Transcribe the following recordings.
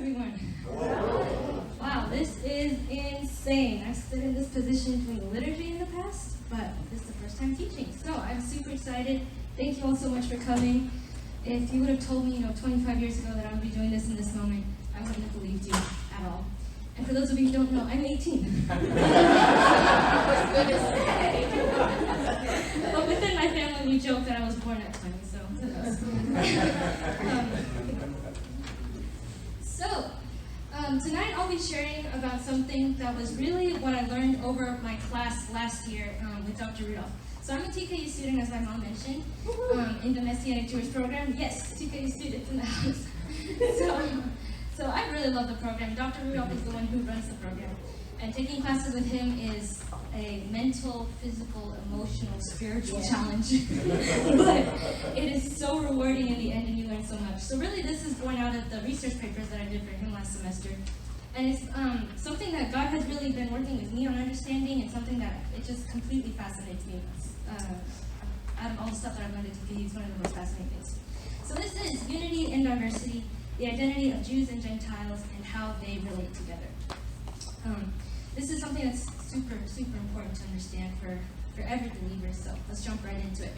everyone. Wow, this is insane. I've stood in this position doing liturgy in the past, but this is the first time teaching. So I'm super excited. Thank you all so much for coming. If you would have told me, 25 years ago that I would be doing this in this moment, I wouldn't have believed you at all. And for those of you who don't know, I'm 18. But within my family, we joke that I was born at 20, so who knows? Tonight I'll be sharing about something that was really what I learned over my class last year with Dr. Rudolph. So I'm a TKU student, as my mom mentioned, in the Messianic Jewish program. Yes, TKU students in the house. So I really love the program. Dr. Rudolph is the one who runs the program. And taking classes with him is a mental, physical, emotional, spiritual challenge. But it is so rewarding in the end, and you learn so much. So really, this is born out of the research papers that I did for him last semester. And it's something that God has really been working with me on understanding, and something that it just completely fascinates me. Out of all the stuff that I've learned at TKU, it's one of the most fascinating things. So this is Unity and Diversity, the Identity of Jews and Gentiles, and how they relate together. This is something that's super, super important to understand for every believer, so let's jump right into it.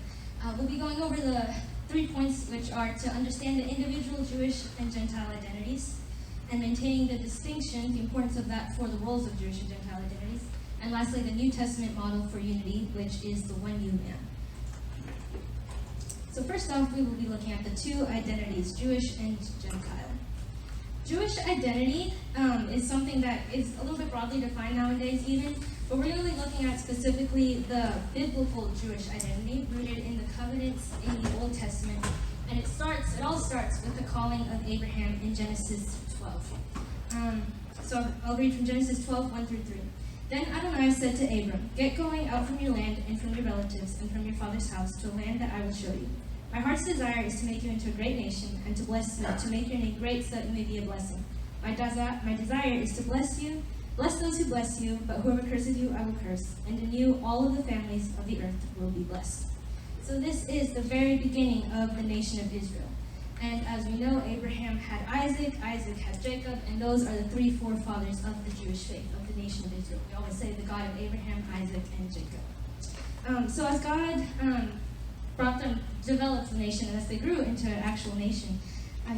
We'll be going over the 3 points, which are to understand the individual Jewish and Gentile identities, and maintaining the distinction, the importance of that for the roles of Jewish and Gentile identities, and lastly, the New Testament model for unity, which is the one you man. So first off, we will be looking at the two identities, Jewish and Gentile. Jewish identity is something that is a little bit broadly defined nowadays even, but we're going to be looking at specifically the biblical Jewish identity rooted in the covenants in the Old Testament. And it all starts with the calling of Abraham in Genesis 12. So I'll read from Genesis 12, 1 through 3. Then Adonai said to Abram, "Get going out from your land and from your relatives and from your father's house to a land that I will show you. My heart's desire is to make you into a great nation and to bless you, to make your name great so that you may be a blessing. My desire is to bless you, bless those who bless you, but whoever curses you, I will curse. And in you, all of the families of the earth will be blessed." So this is the very beginning of the nation of Israel. And as we know, Abraham had Isaac, Isaac had Jacob, and those are the three forefathers of the Jewish faith, of the nation of Israel. We always say the God of Abraham, Isaac, and Jacob. So as God developed the nation, and as they grew into an actual nation,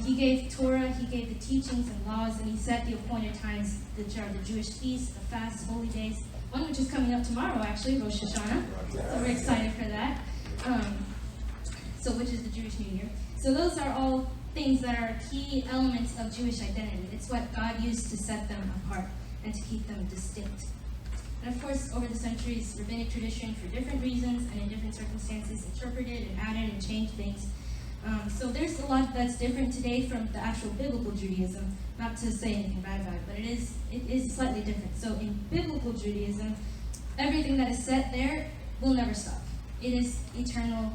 he gave Torah, he gave the teachings and laws, and he set the appointed times, which are the Jewish feasts, the fasts, holy days, one which is coming up tomorrow, actually, Rosh Hashanah. So we're excited for that. Which is the Jewish New Year. So those are all things that are key elements of Jewish identity. It's what God used to set them apart and to keep them distinct. And of course, over the centuries, rabbinic tradition, for different reasons and in different circumstances, interpreted and added and changed things. So there's a lot that's different today from the actual biblical Judaism. Not to say anything bad about it, but it is slightly different. So in biblical Judaism, everything that is set there will never stop. It is eternal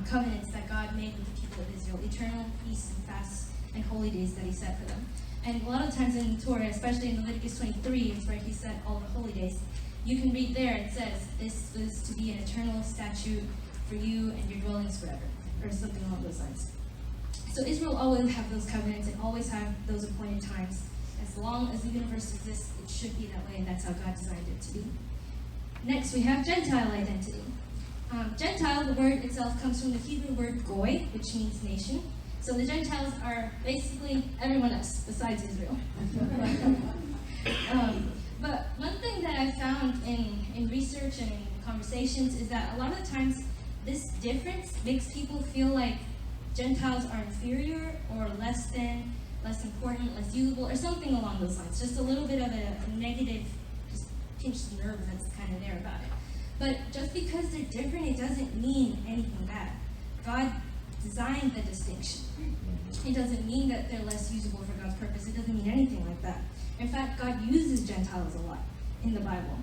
covenants that God made with the people of Israel, eternal feasts and fasts and holy days that he set for them. And a lot of times in the Torah, especially in Leviticus 23, is where he set all the holy days. You can read there, it says, this was to be an eternal statute for you and your dwellings forever, or something along those lines. So Israel always have those covenants and always have those appointed times. As long as the universe exists, it should be that way, and that's how God designed it to be. Next, we have Gentile identity. Gentile, the word itself, comes from the Hebrew word goy, which means nation. So the Gentiles are basically everyone else besides Israel. But one thing that I've found in research and in conversations is that a lot of the times this difference makes people feel like Gentiles are inferior or less than, less important, less usable, or something along those lines. Just a little bit of a negative, just pinched nerve that's kind of there about it. But just because they're different, it doesn't mean anything bad. God designed the distinction. It doesn't mean that they're less usable for God's purpose. It doesn't mean anything like that. In fact, God uses Gentiles a lot in the Bible.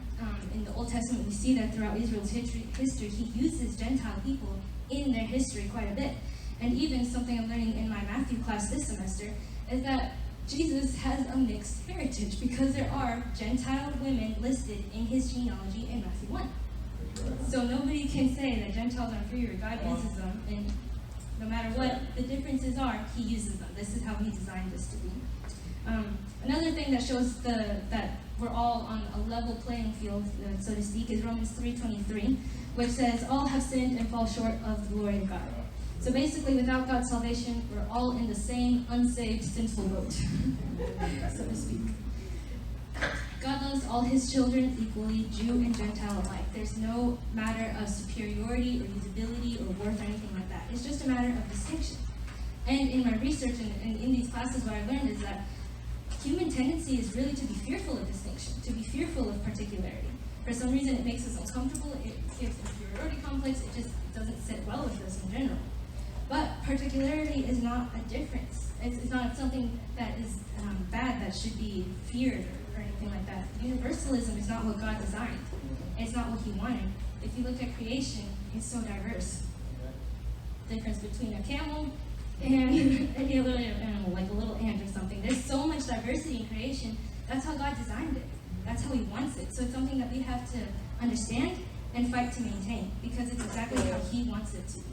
In the Old Testament, we see that throughout Israel's history, he uses Gentile people in their history quite a bit. And even something I'm learning in my Matthew class this semester is that Jesus has a mixed heritage because there are Gentile women listed in his genealogy in Matthew 1. So nobody can say that Gentiles are inferior. God uses them, and no matter what the differences are, he uses them. This is how he designed this to be. Another thing that shows that we're all on a level playing field, so to speak, is Romans 3:23, which says, all have sinned and fall short of the glory of God. So basically, without God's salvation, we're all in the same unsaved, sinful boat, so to speak. God loves all his children equally, Jew and Gentile alike. There's no matter of superiority or usability or worth or anything like that. It's just a matter of distinction. And in my research and in these classes, what I've learned is that human tendency is really to be fearful of distinction, to be fearful of particularity. For some reason, it makes us uncomfortable. It gives inferiority complex. It just doesn't sit well with us in general. But particularity is not a difference. It's not something that is bad that should be feared or anything like that. Universalism is not what God designed. It's not what he wanted. If you look at creation, it's so diverse. The difference between a camel and any other animal, like a little ant or something. There's so much diversity in creation. That's how God designed it. That's how he wants it. So it's something that we have to understand and fight to maintain, because it's exactly how he wants it to be.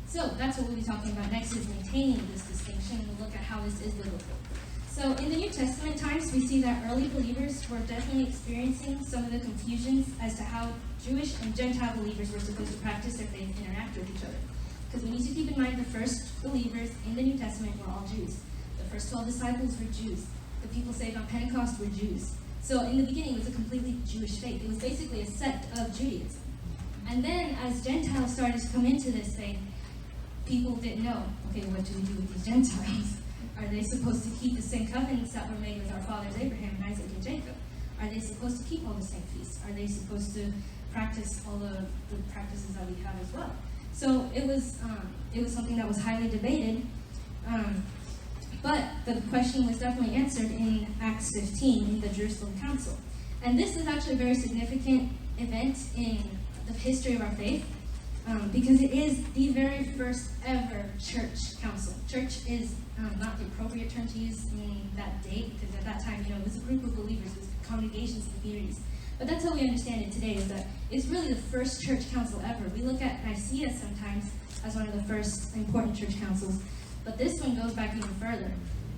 So that's what we'll be talking about next, is maintaining this distinction. We'll look at how this is biblical. So in the New Testament times, we see that early believers were definitely experiencing some of the confusions as to how Jewish and Gentile believers were supposed to practice their faith and interact with each other. Because we need to keep in mind the first believers in the New Testament were all Jews. The first 12 disciples were Jews. The people saved on Pentecost were Jews. So in the beginning, it was a completely Jewish faith. It was basically a sect of Judaism. And then as Gentiles started to come into this faith, people didn't know, okay, what do we do with these Gentiles? Are they supposed to keep the same covenants that were made with our fathers Abraham and Isaac and Jacob? Are they supposed to keep all the same feasts? Are they supposed to practice all the practices that we have as well? So it was something that was highly debated, but the question was definitely answered in Acts 15 in the Jerusalem Council. And this is actually a very significant event in the history of our faith, because it is the very first ever church council. Church is not the appropriate term to use in that date, because at that time, it was a group of believers, it was congregations and communities. But that's how we understand it today, is that it's really the first church council ever. We look at Nicaea sometimes as one of the first important church councils, but this one goes back even further.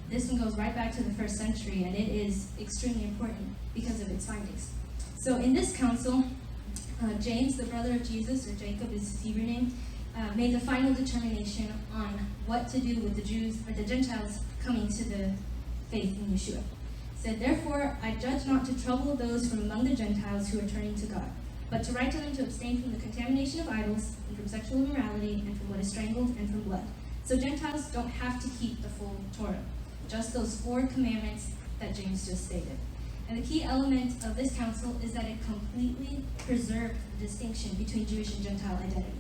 This one goes right back to the 1st century, and it is extremely important because of its findings. So in this council, James, the brother of Jesus, or Jacob is his Hebrew name, made the final determination on what to do with the Jews, or the Gentiles, coming to the faith in Yeshua. Said, therefore, I judge not to trouble those from among the Gentiles who are turning to God, but to write to them to abstain from the contamination of idols, and from sexual immorality, and from what is strangled, and from blood. So Gentiles don't have to keep the full Torah, just those 4 commandments that James just stated. And the key element of this council is that it completely preserved the distinction between Jewish and Gentile identity.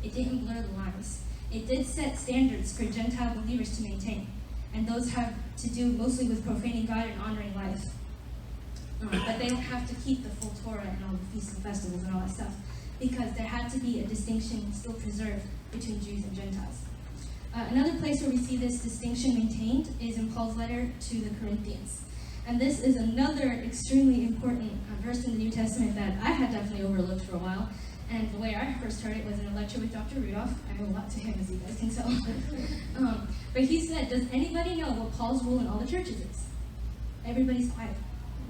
It didn't blur the lines. It did set standards for Gentile believers to maintain. And those have to do mostly with profaning God and honoring life. But they don't have to keep the full Torah and all the feasts and festivals and all that stuff, because there had to be a distinction still preserved between Jews and Gentiles. Another place where we see this distinction maintained is in Paul's letter to the Corinthians. And this is another extremely important verse in the New Testament that I had definitely overlooked for a while. And the way I first heard it was in a lecture with Dr. Rudolph. I know a lot to him, as you guys can tell. But he said, does anybody know what Paul's rule in all the churches is? Everybody's quiet.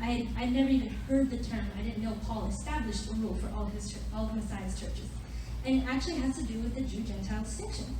I'd never even heard the term. I didn't know Paul established a rule for all of Messiah's churches. And it actually has to do with the Jew-Gentile distinction.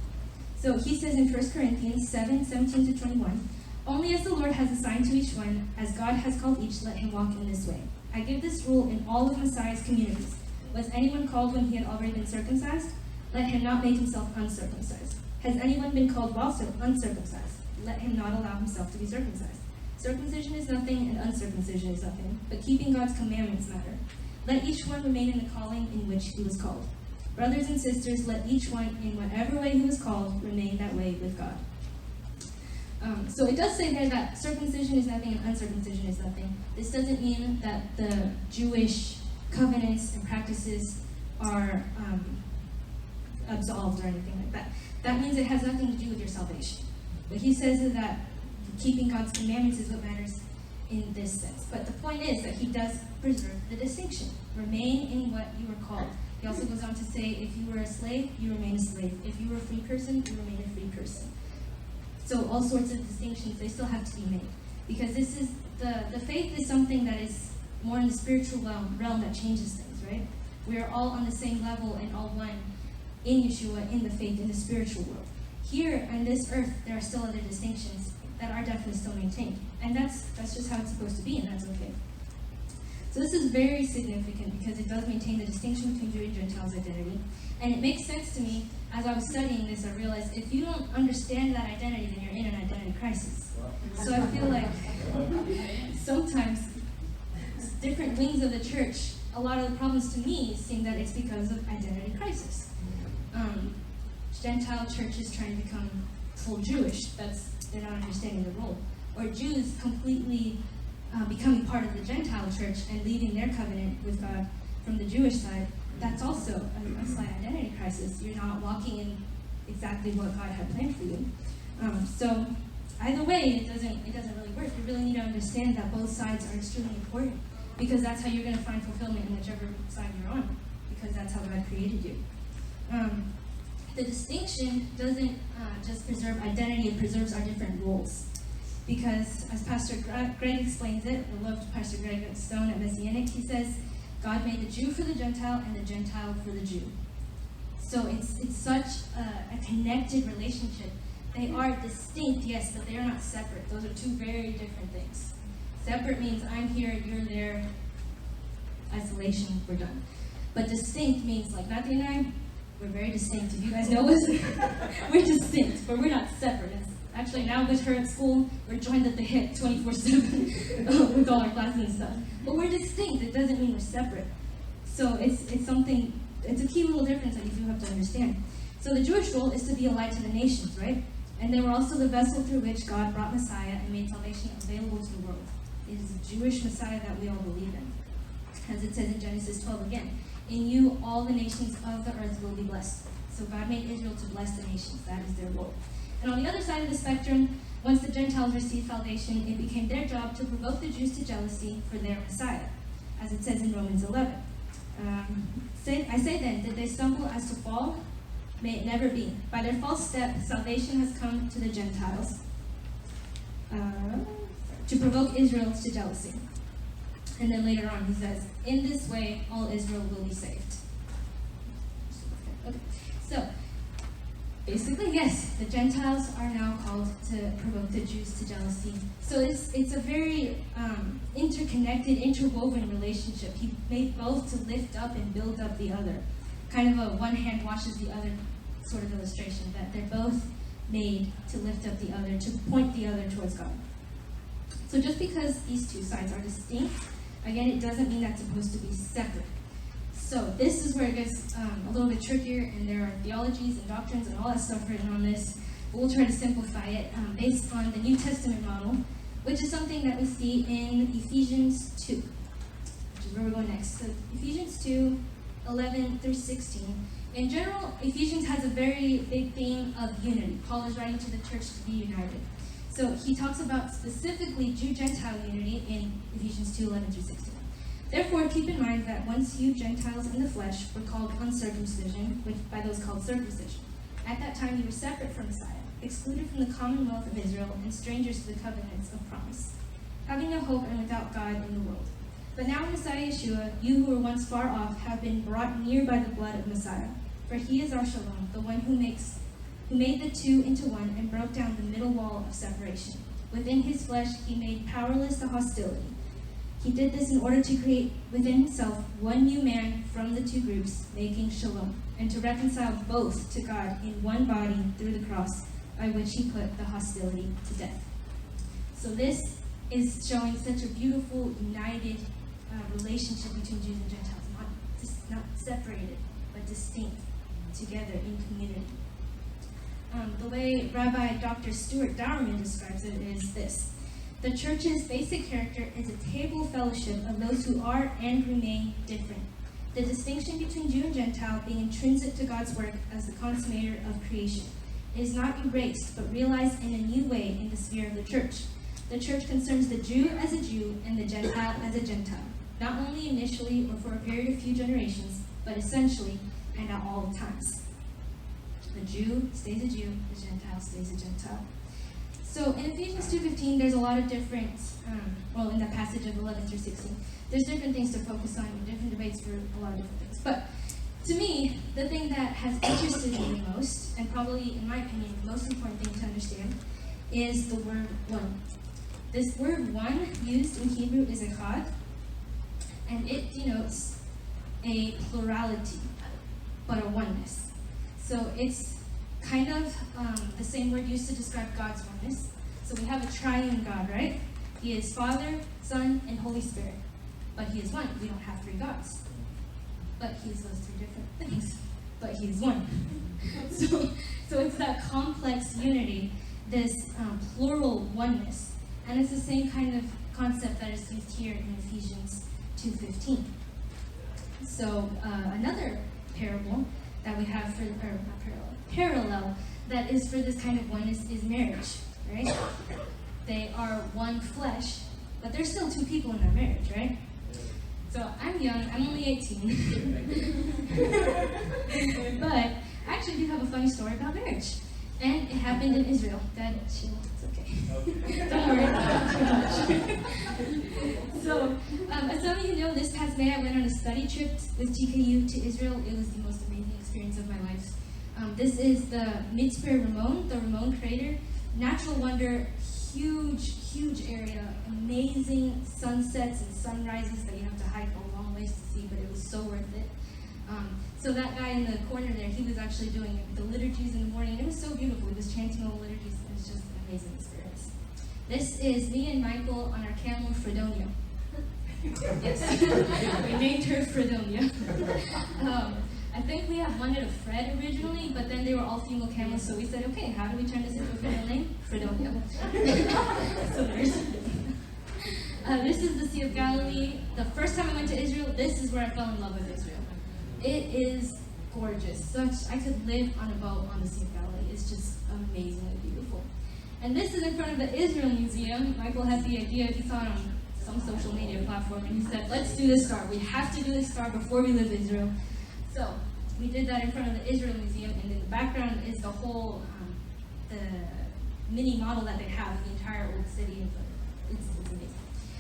So he says in 1 Corinthians 7:17-21, only as the Lord has assigned to each one, as God has called each, let him walk in this way. I give this rule in all of Messiah's communities. Was anyone called when he had already been circumcised? Let him not make himself uncircumcised. Has anyone been called while uncircumcised? Let him not allow himself to be circumcised. Circumcision is nothing, and uncircumcision is nothing, but keeping God's commandments matter. Let each one remain in the calling in which he was called. Brothers and sisters, let each one, in whatever way he was called, remain that way with God. So it does say there that circumcision is nothing and uncircumcision is nothing. This doesn't mean that the Jewish covenants and practices are absolved or anything like that. That means it has nothing to do with your salvation. What he says is that keeping God's commandments is what matters in this sense. But the point is that he does preserve the distinction. Remain in what you were called. He also goes on to say, if you were a slave, you remain a slave. If you were a free person, you remain a free person. So all sorts of distinctions, they still have to be made. Because this is, the faith is something that is more in the spiritual realm that changes things, right? We are all on the same level and all one in Yeshua, in the faith, in the spiritual world. Here on this earth, there are still other distinctions that are definitely still maintained. And that's just how it's supposed to be, and that's okay. So this is very significant because it does maintain the distinction between Jew and Gentiles' identity. And it makes sense to me, as I was studying this, I realized if you don't understand that identity, then you're in an identity crisis. So I feel like sometimes different wings of the church, a lot of the problems to me seem that it's because of identity crisis. Gentile churches trying to become full Jewish, they're not understanding the role. Or Jews completely becoming part of the Gentile church and leaving their covenant with God from the Jewish side, that's also a slight identity crisis. You're not walking in exactly what God had planned for you. So either way, it doesn't really work. You really need to understand that both sides are extremely important, because that's how you're going to find fulfillment in whichever side you're on, because that's how God created you. The distinction doesn't just preserve identity, it preserves our different roles. Because, as Pastor Greg explains it, I loved Pastor Greg Stone at Messianic, he says, God made the Jew for the Gentile and the Gentile for the Jew. So it's such a connected relationship. They are distinct, yes, but they are not separate. Those are two very different things. Separate means I'm here, you're there, isolation, we're done. But distinct means, like Matthew and I, we're very distinct. If you guys know us, we're distinct, but we're not separate. Actually, now with her at school, we're joined at the hip 24/7 with all our classes and stuff. But we're distinct. It doesn't mean we're separate. So it's a key little difference that you do have to understand. So the Jewish role is to be a light to the nations, right? And they were also the vessel through which God brought Messiah and made salvation available to the world. It is the Jewish Messiah that we all believe in. As it says in Genesis 12 again, in you all the nations of the earth will be blessed. So God made Israel to bless the nations. That is their role. And on the other side of the spectrum, once the Gentiles received salvation, it became their job to provoke the Jews to jealousy for their Messiah, as it says in Romans 11. I say then, did they stumble as to fall? May it never be. By their false step, salvation has come to the Gentiles to provoke Israel to jealousy. And then later on he says, in this way, all Israel will be saved. Okay. So, basically, yes, the Gentiles are now called to provoke the Jews to jealousy. So it's a very interconnected, interwoven relationship. He made both to lift up and build up the other. Kind of a one hand washes the other sort of illustration, that they're both made to lift up the other, to point the other towards God. So just because these two sides are distinct, again, it doesn't mean that's supposed to be separate. So this is where it gets a little bit trickier, and there are theologies and doctrines and all that stuff written on this. But we'll try to simplify it based on the New Testament model, which is something that we see in Ephesians 2, which is where we're going next. So Ephesians 2, 11 through 16. In general, Ephesians has a very big theme of unity. Paul is writing to the church to be united. So he talks about specifically Jew-Gentile unity in Ephesians 2, 11 through 16. Therefore, keep in mind that once you Gentiles in the flesh were called uncircumcision, which by those called circumcision. At that time you were separate from Messiah, excluded from the commonwealth of Israel, and strangers to the covenants of promise, having no hope and without God in the world. But now in Messiah Yeshua, you who were once far off have been brought near by the blood of Messiah. For he is our shalom, the one who made the two into one and broke down the middle wall of separation. Within his flesh he made powerless the hostility. He did this in order to create within himself one new man from the two groups, making shalom, and to reconcile both to God in one body through the cross, by which he put the hostility to death. So this is showing such a beautiful, united relationship between Jews and Gentiles, not separated, but distinct, together in community. The way Rabbi Dr. Stuart Dowerman describes it is this. The church's basic character is a table fellowship of those who are and remain different. The distinction between Jew and Gentile being intrinsic to God's work as the consummator of creation. It is not erased, but realized in a new way in the sphere of the church. The church concerns the Jew as a Jew and the Gentile as a Gentile, not only initially or for a period of few generations, but essentially and at all times. The Jew stays a Jew, the Gentile stays a Gentile. So in Ephesians 2:15, there's a lot of different, in that passage of 11 through 16, there's different things to focus on, different debates for a lot of different things. But to me, the thing that has interested me the most, and probably, in my opinion, the most important thing to understand, is the word one. This word one used in Hebrew is echad, and it denotes a plurality, but a oneness. So it's kind of the same word used to describe God's oneness. So we have a triune God, right? He is Father, Son, and Holy Spirit. But he is one. We don't have three gods. But he is those three different things. But he is one. So it's that complex unity, this plural oneness. And it's the same kind of concept that is used here in Ephesians 2:15. So another parable that we have parallel that is for this kind of oneness is marriage, right? They are one flesh, but there's still two people in that marriage, right? So I'm young, I'm only 18. But I actually do have a funny story about marriage. And it happened in Israel. Dad, it's okay. Don't worry about it. So, as some of you know, this past May I went on a study trip with TKU to Israel. It was the most amazing experience of my life. This is the Mitzpe Ramon, the Ramon crater. Natural wonder, huge area, amazing sunsets and sunrises that you have to hike a long ways to see, but it was so worth it. So that guy in the corner there, he was actually doing the liturgies in the morning. It was so beautiful. He was chanting all the liturgies. It was just an amazing experience. This is me and Michael on our camel, Fredonia. Yes, we named her Fredonia. I think we had wanted a Fred originally, but then they were all female camels, so we said, okay, how do we turn this into a female name? Fredonia. So there's. This is the Sea of Galilee. The first time I went to Israel, this is where I fell in love with Israel. It is gorgeous. I could live on a boat on the Sea of Galilee. It's just amazingly beautiful. And this is in front of the Israel Museum. Michael had the idea, he saw it on some social media platform, and he said, let's do this star. We have to do this star before we leave Israel. So we did that in front of the Israel Museum, and in the background is the whole, the mini model that they have of the entire old city. It's amazing.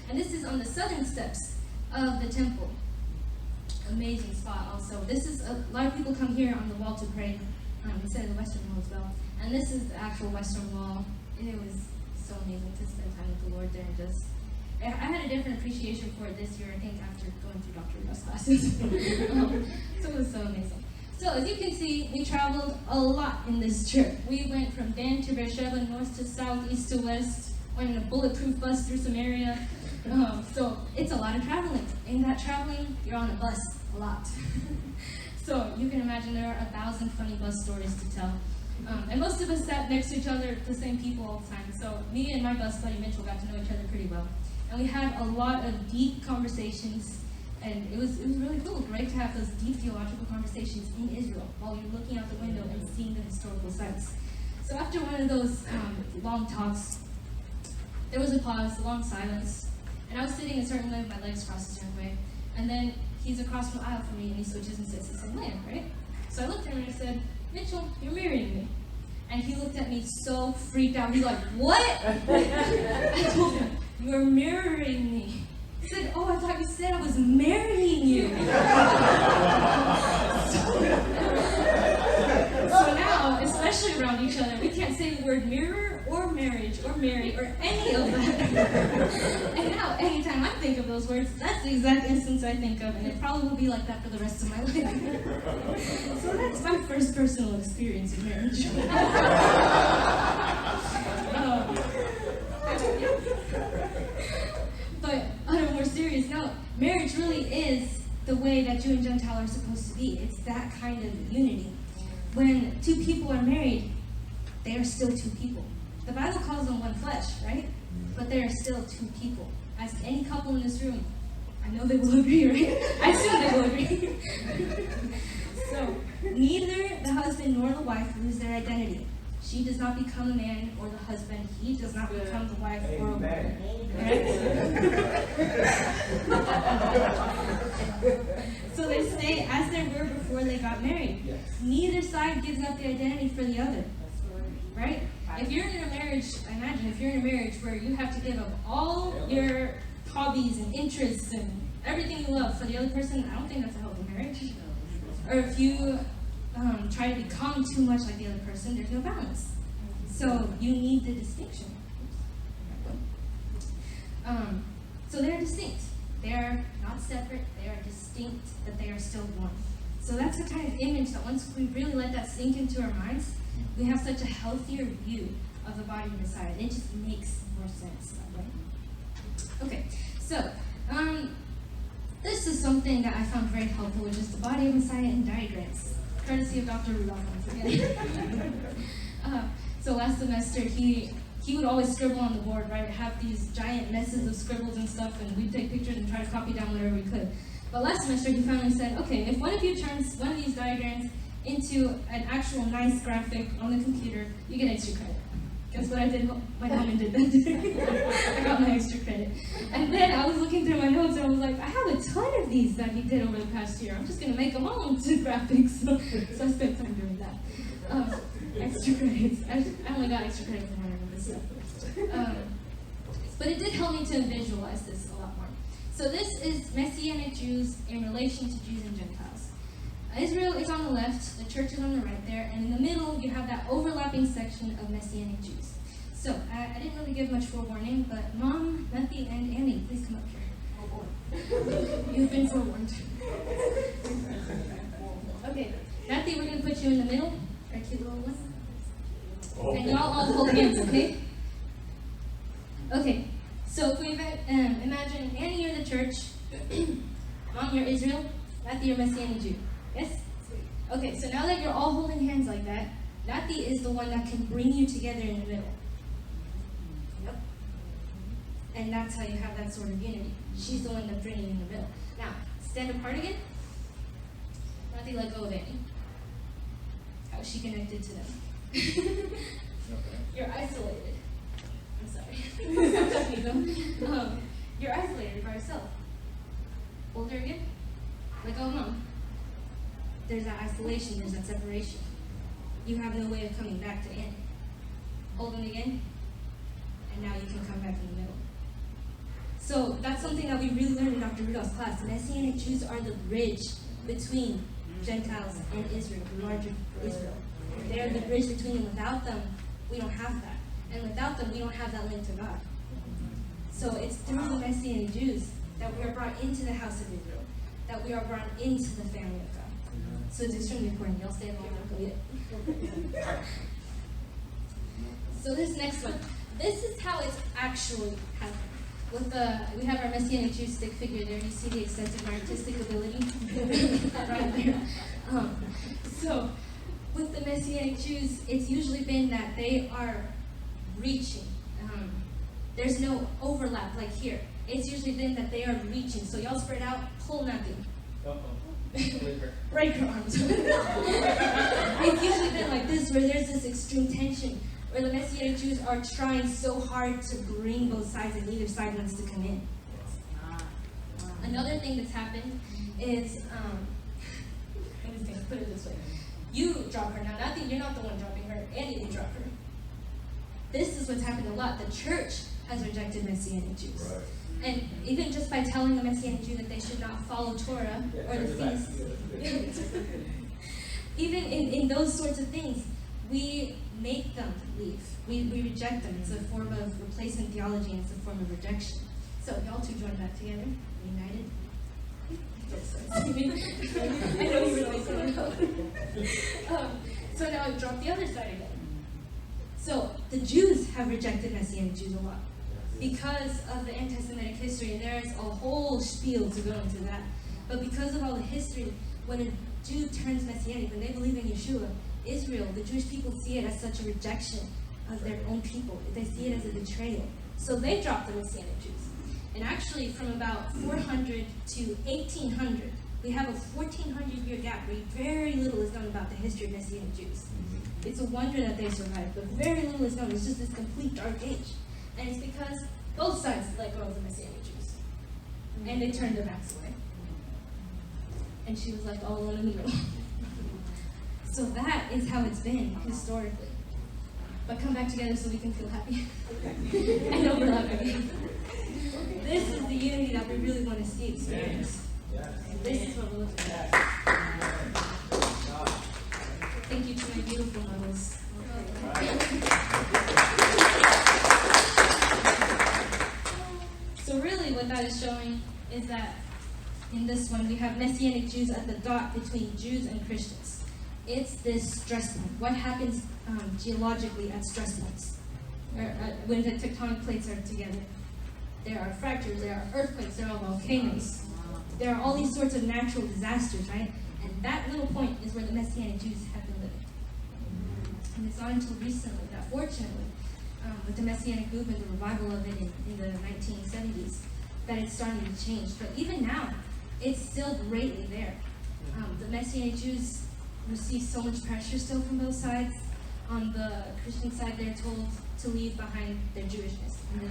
And this is on the southern steps of the temple. Amazing spot also. This is, a lot of people come here on the wall to pray, instead of the western wall as well. And this is the actual western wall. It was so amazing to spend time with the Lord there and just, I had a different appreciation for it this year, I think, after going through Dr. Rudolph's classes. So it was so amazing. So as you can see, we traveled a lot in this trip. We went from Dan to Beersheba, north to south, east to west, went in a bulletproof bus through Samaria. So it's a lot of traveling. In that traveling, you're on a bus a lot. So you can imagine there are 1,000 funny bus stories to tell. And most of us sat next to each other, the same people all the time. So me and my bus buddy Mitchell got to know each other pretty well. And we had a lot of deep conversations, and it was really cool, great to have those deep theological conversations in Israel while you're looking out the window and seeing the historical sites. So after one of those long talks, there was a pause, a long silence, and I was sitting a certain way with my legs crossed a certain way, and then he's across from the aisle from me, and he switches and sits the same way, right? So I looked at him and I said, Mitchell, you're mirroring me. And he looked at me so freaked out. He's like, what? I told him, you're mirroring me. He said, oh, I thought you said I was marrying you. So now, especially around each other, we can't say the word mirror or marriage or marry or any of that. And now, anytime I think of those words, that's the exact instance I think of, and it probably will be like that for the rest of my life. So that's my first personal experience in marriage. But on a more serious note, marriage really is the way that Jew and Gentile are supposed to be. It's that kind of unity. When two people are married, they are still two people. The Bible calls them one flesh, right? But they are still two people. Ask any couple in this room. I know they will agree, right? I assume they will agree. So, neither the husband nor the wife lose their identity. She does not become a man or the husband. He does not become the wife or a woman. Right? So they stay as they were before they got married. Neither side gives up the identity for the other. Right? If you're in a marriage, imagine if you're in a marriage where you have to give up all your hobbies and interests and everything you love for the other person, I don't think that's a healthy marriage. Or if you try to become too much like the other person, there's no balance. So you need the distinction. So they're distinct. They are not separate, they are distinct, but they are still one. So that's the kind of image that once we really let that sink into our minds, we have such a healthier view of the body of Messiah. It just makes more sense that way. Okay, so this is something that I found very helpful, which is the body of Messiah in diagrams, courtesy of Dr. Rudolph once again. So last semester, he would always scribble on the board, right? Have these giant messes of scribbles and stuff, and we'd take pictures and try to copy down whatever we could. But last semester, he finally said, okay, if one of you turns one of these diagrams into an actual nice graphic on the computer, you get extra credit. Guess what I did? My mom did that day. I got my extra credit. And then I was looking through my notes, and I was like, I have a ton of these that he did over the past year. I'm just going to make them all into graphics. So I spent time doing that. Extra credits. I only got extra credits in one of this stuff. But it did help me to visualize this a lot more. So this is Messianic Jews in relation to Jews and Gentiles. Israel is on the left, the church is on the right there, and in the middle you have that overlapping section of Messianic Jews. So I didn't really give much forewarning, but Mom, Matthew, and Annie, please come up here. You've been forewarned. Okay, Matthew, we're going to put you in the middle. Our cute little one. And y'all all hold hands, okay? Okay, so if we imagine Annie, you're the church, Mom, you're Israel, Matthew, you're Messianic Jew. Yes? Okay, so now that you're all holding hands like that, Nati is the one that can bring you together in the middle. Yep. And that's how you have that sort of unity. She's the one that's bringing you in the middle. Now, stand apart again. Nati, let go of Annie. How is she connected to them? You're isolated. I'm sorry. You're isolated by yourself. Hold her again. Let go of Mom. There's that isolation, there's that separation. You have no way of coming back to Annie. Hold them again, and now you can come back in the middle. So that's something that we really learned in Dr. Rudolph's class. Messianic Jews are the bridge between Gentiles and Israel, the larger Israel. They are the bridge between them. Without them, we don't have that. And without them, we don't have that link to God. So it's through the Messianic Jews that we are brought into the house of Israel, that we are brought into the family of God. So it's extremely important. Y'all stay long enough to it. So this next one. This is how it's actually happened. We have our Messianic Jew stick figure there. You see the extent of my artistic ability right there. So with the Messianic Jews, it's usually been that they are reaching. There's no overlap like here. It's usually been that they are reaching. So y'all spread out, pull nothing. Break her arms. It's usually been like this, where there's this extreme tension, where the Messianic Jews are trying so hard to bring both sides, and neither side wants to come in. Another thing that's happened is, let me put it this way. You drop her. Now, you're not the one dropping her. Annie didn't drop her. This is what's happened a lot. The church has rejected Messianic Jews. Right. And even just by telling the Messianic Jew that they should not follow Torah or the feast, even in those sorts of things, we make them leave. We reject them. It's a form of replacement theology, and it's a form of rejection. So y'all two join back together, united. I know you really so now I drop the other side again. So the Jews have rejected Messianic Jews a lot because of the anti-Semitic history, and there's a whole spiel to go into that. But because of all the history, when a Jew turns Messianic, when they believe in Yeshua, Israel, the Jewish people see it as such a rejection of their own people. They see it as a betrayal. So they drop the Messianic Jews. And actually, from about 400 to 1800, we have a 1400-year gap where very little is known about the history of Messianic Jews. It's a wonder that they survived, but very little is known. It's just this complete dark age. And it's because both sides let go of the Messianic Jews. And they turned their backs away. And she was left all alone in the middle. So that is how it's been historically. but come back together so we can feel happy and overlap again. This is the unity that we really want to see experienced. And this is what we're looking at. Thank you to my beautiful models. So really what that is showing is that in this one we have Messianic Jews at the dot between Jews and Christians. It's this stress point. What happens geologically at stress points? When the tectonic plates are together. There are fractures, there are earthquakes, there are volcanoes. There are all these sorts of natural disasters, right? And that little point is where the Messianic Jews have been living. And it's not until recently that, fortunately, with the Messianic movement, the revival of it in the 1970s, that it's starting to change. But even now, it's still greatly there. The Messianic Jews receive so much pressure still from both sides. On the Christian side, they're told to leave behind their Jewishness. On the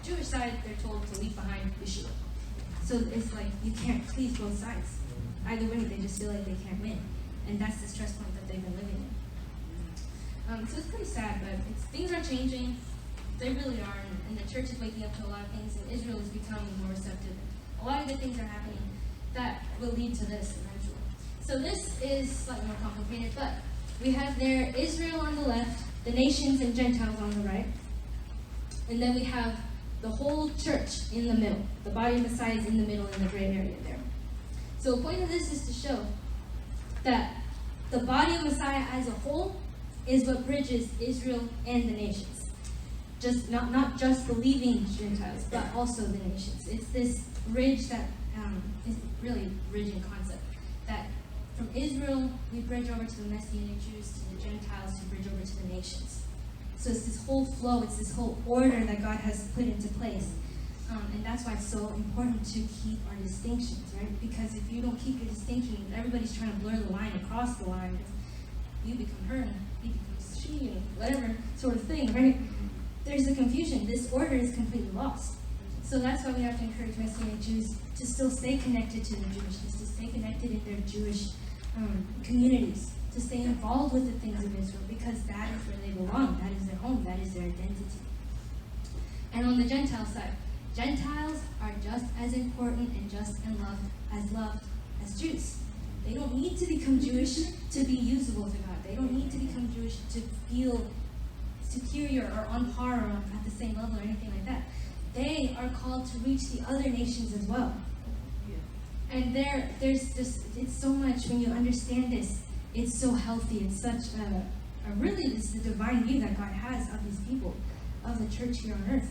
Jewish side, they're told to leave behind Yeshua. So it's like you can't please both sides. Either way, they just feel like they can't win. And that's the stress point that they've been living in. So it's pretty sad, but things are changing. They really are. And the church is waking up to a lot of things, and Israel is becoming more receptive. A lot of good things are happening that will lead to this eventually. So this is slightly more complicated, but we have there Israel on the left, the nations and Gentiles on the right. And then we have the whole church in the middle. The body of Messiah is in the middle in the gray area there. So the point of this is to show that the body of Messiah as a whole is what bridges Israel and the nations. Just not just believing Gentiles, but also the nations. It's this bridge that is really bridging concept. That from Israel, we bridge over to the Messianic Jews, to the Gentiles, to bridge over to the nations. So it's this whole flow, it's this whole order that God has put into place. And that's why it's so important to keep our distinctions, right? Because if you don't keep your distinction, everybody's trying to blur the line across the line. You become her, and he becomes she, and whatever sort of thing, right? There's a confusion. This order is completely lost. So that's why we have to encourage Messianic Jews to still stay connected to their Jewishness, to stay connected in their Jewish communities, to stay involved with the things of Israel, because that is where they belong. That is their home. That is their identity. And on the Gentile side, Gentiles are just as important and just as loved as Jews. They don't need to become Jewish to be usable to God. They don't need to become Jewish to feel superior or on par or at the same level or anything like that. They are called to reach the other nations as well. And there's this, it's so much, when you understand this, it's so healthy. It's such really, it's the divine view that God has of these people, of the church here on earth.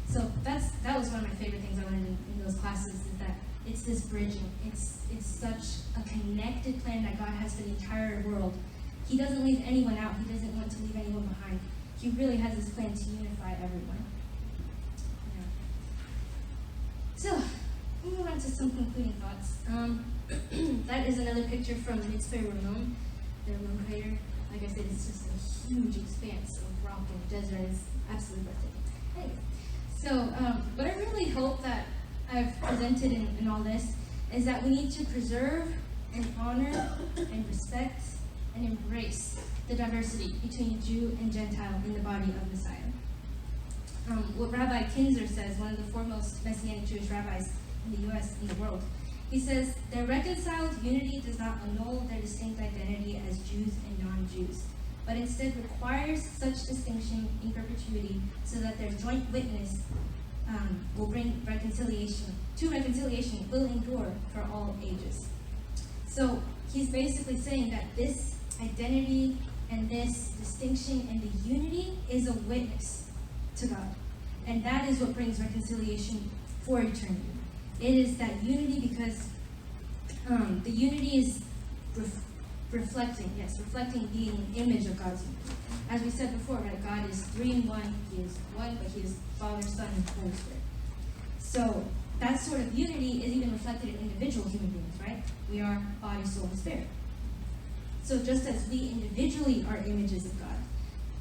So that was one of my favorite things I learned in those classes, is that it's this bridging. It's such a connected plan that God has for the entire world. He doesn't leave anyone out. He doesn't want to leave anyone behind. He really has this plan to unify everyone. Yeah. So, we'll move on to some concluding thoughts. That is another picture from Mitzvah Ramon, the Ramon crater. Like I said, it's just a huge expanse of rock and desert. It's absolutely breathtaking. Anyway, so what I really hope that I've presented in all this is that we need to preserve and honor and respect and embrace the diversity between Jew and Gentile in the body of Messiah. What Rabbi Kinzer says, one of the foremost Messianic Jewish rabbis in the U.S. and the world, he says, their reconciled unity does not annul their distinct identity as Jews and non-Jews, but instead requires such distinction in perpetuity so that their joint witness will bring reconciliation will endure for all ages. So he's basically saying that this identity and this distinction and the unity is a witness to God. And that is what brings reconciliation for eternity. It is that unity because the unity is reflecting the image of God's unity. As we said before, right, God is 3 in 1. He is one, but he is Father, Son, and Holy Spirit. So that sort of unity is even reflected in individual human beings, right? We are body, soul, and spirit. So just as we individually are images of God,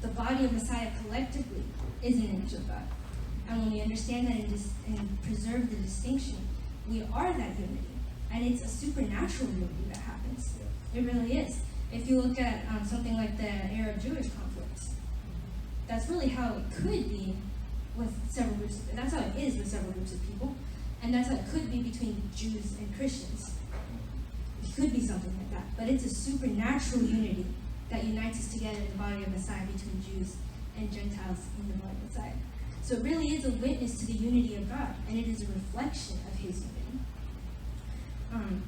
the body of Messiah collectively is an image of God. And when we understand that and preserve the distinction, we are that unity. And it's a supernatural unity that happens. It really is. If you look at something like the Arab-Jewish conflict, that's really how it could be with several groups. That's how it is with several groups of people. And that's how it could be between Jews and Christians. It could be something like that. But it's a supernatural unity that unites us together in the body of Messiah between Jews and Gentiles in the body of Messiah. So it really is a witness to the unity of God, and it is a reflection of his unity.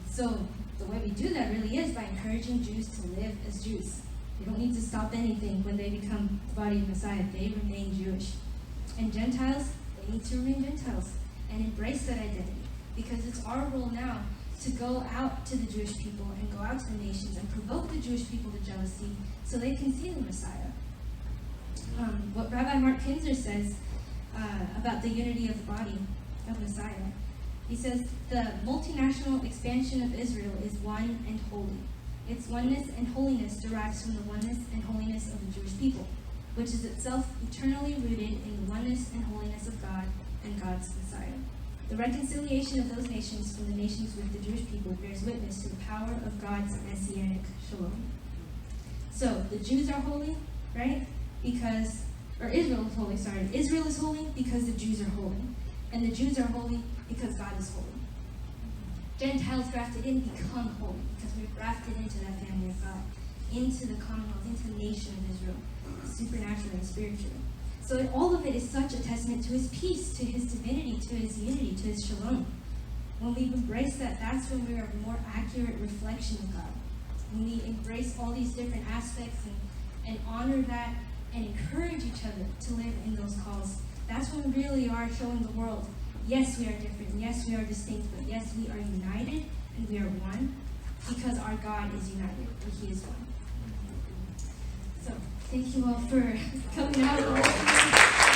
So the way we do that really is by encouraging Jews to live as Jews. They don't need to stop anything when they become the body of Messiah. They remain Jewish. And Gentiles, they need to remain Gentiles and embrace that identity, because it's our role now to go out to the Jewish people and go out to the nations and provoke the Jewish people to jealousy so they can see the Messiah. What Rabbi Mark Kinzer says about the unity of the body of Messiah, he says, the multinational expansion of Israel is one and holy. Its oneness and holiness derives from the oneness and holiness of the Jewish people, which is itself eternally rooted in the oneness and holiness of God and God's Messiah. The reconciliation of those nations from the nations with the Jewish people bears witness to the power of God's messianic shalom. So, the Jews are holy, right? Israel is holy, sorry. Israel is holy because the Jews are holy. And the Jews are holy because God is holy. Gentiles grafted in become holy because we're grafted into that family of God, into the commonwealth, into the nation of Israel, supernaturally and spiritually. So all of it is such a testament to his peace, to his divinity, to his unity, to his shalom. When we embrace that, that's when we are a more accurate reflection of God. When we embrace all these different aspects and honor that and encourage each other to live in those calls, that's when we really are showing the world, yes, we are different, yes, we are distinct, but yes, we are united and we are one because our God is united and he is one. So, thank you all for coming out.